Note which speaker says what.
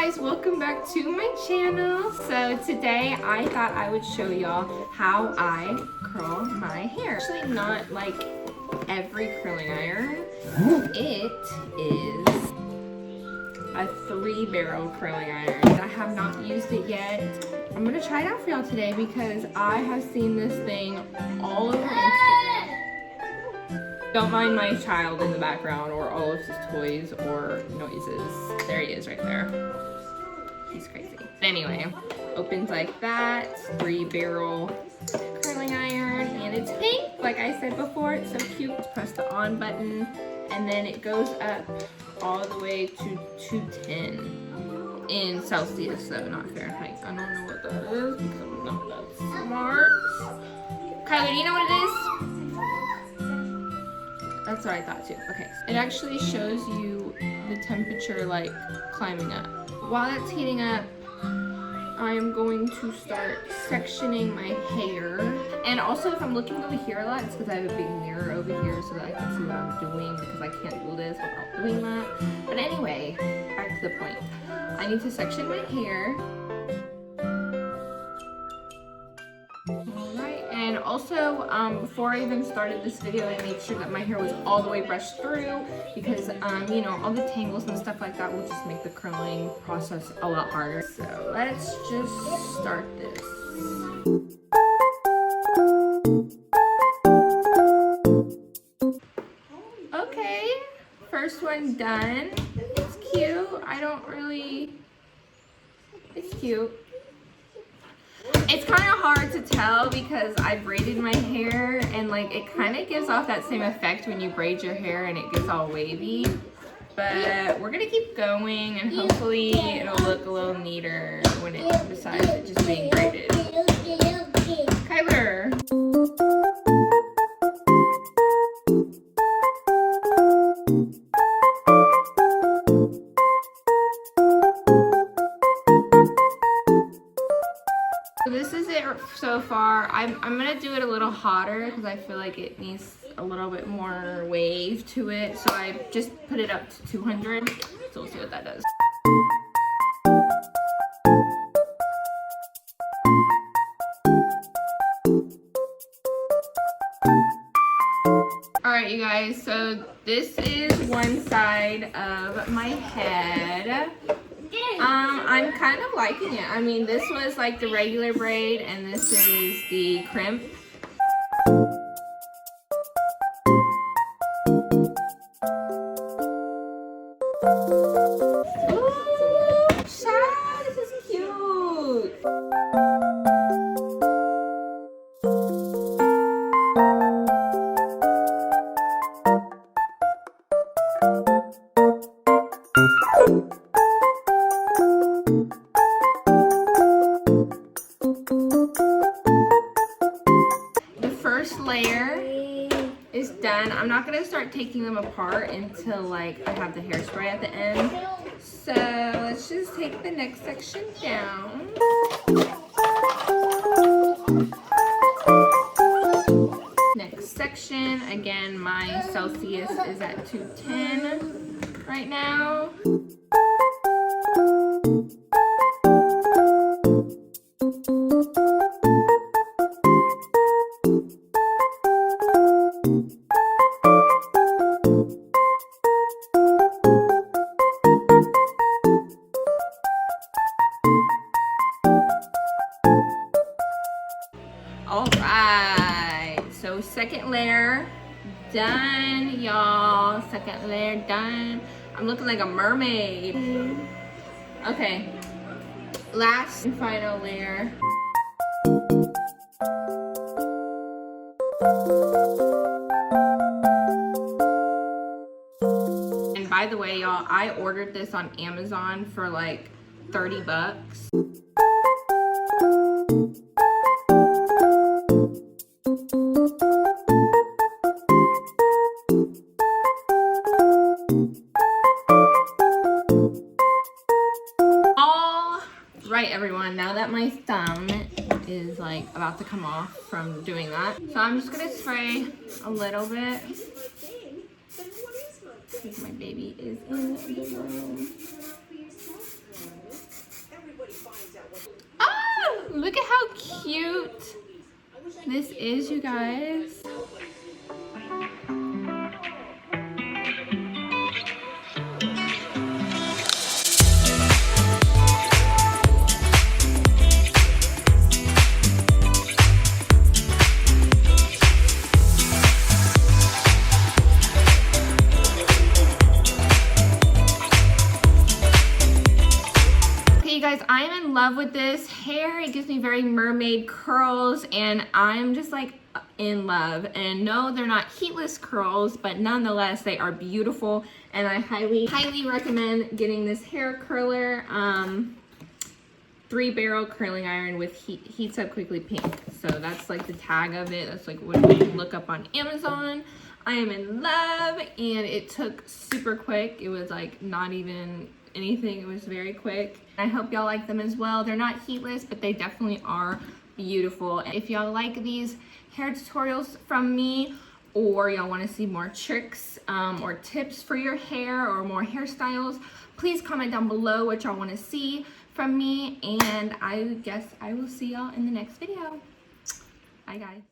Speaker 1: guys, welcome back to my channel. So today I thought I would show y'all how I curl my hair. Actually not like every curling iron. It is a 3-barrel curling iron. I have not used it yet. I'm gonna try it out for y'all today because I have seen this thing all over Instagram. Don't mind my child in the background or all of his toys or noises. There he is right there. He's crazy. Anyway, opens like that. 3-barrel curling iron and it's pink. Like I said before, it's so cute. Just press the on button and then it goes up all the way to 210 in Celsius, so not Fahrenheit. I don't know what that is because I'm not that smart. Kyler, do you know what it is? That's what I thought too. Okay. It actually shows you the temperature like climbing up. While that's heating up, I am going to start sectioning my hair. And also if I'm looking over here a lot, it's because I have a big mirror over here so that I can see what I'm doing because I can't do this without doing that. But anyway, back to the point. I need to section my hair. And also, before I even started this video, I made sure that my hair was all the way brushed through because, you know, all the tangles and stuff like that will just make the curling process a lot harder. So let's just start this. Okay, first one done. It's cute. It's cute. It's kind of hard to tell because I braided my hair and like it kind of gives off that same effect when you braid your hair and it gets all wavy. But we're gonna keep going and hopefully it'll look a little neater when it besides it just being braided. Kyler. This is it so far. I'm gonna do it a little hotter because I feel like it needs a little bit more wave to it. So I just put it up to 200. So we'll see what that does. Alright you guys, so this is one side of my head. I'm kind of liking it. I mean, this was like the regular braid and this is the crimp. Ooh, child, this is cute. Layer is done. I'm not gonna start taking them apart until like I have the hairspray at the end. So let's just take the next section down. Next section, again my Celsius is at 210 right now. Alright, so second layer done, y'all. Second layer done. I'm looking like a mermaid. Okay, last and final layer. And by the way, y'all, I ordered this on Amazon for like 30 bucks. Right everyone, now that my thumb is like about to come off from doing that, so I'm just gonna spray a little bit because my baby is in the room. Look at how cute this is, you guys. You guys, I am in love with this hair. It gives me very mermaid curls, and I'm just like in love. And no, they're not heatless curls, but nonetheless they are beautiful, and I highly recommend getting this hair curler. 3-barrel curling iron with heats up quickly pink. So that's like the tag of it. That's like what you can look up on Amazon. I am in love, and it took super quick. It was like not even anything. It was very quick. I hope y'all like them as well. They're not heatless, but they definitely are beautiful. If y'all like these hair tutorials from me, or y'all want to see more tricks or tips for your hair or more hairstyles, please comment down below what y'all want to see from me, and I guess I will see y'all in the next video. Bye guys.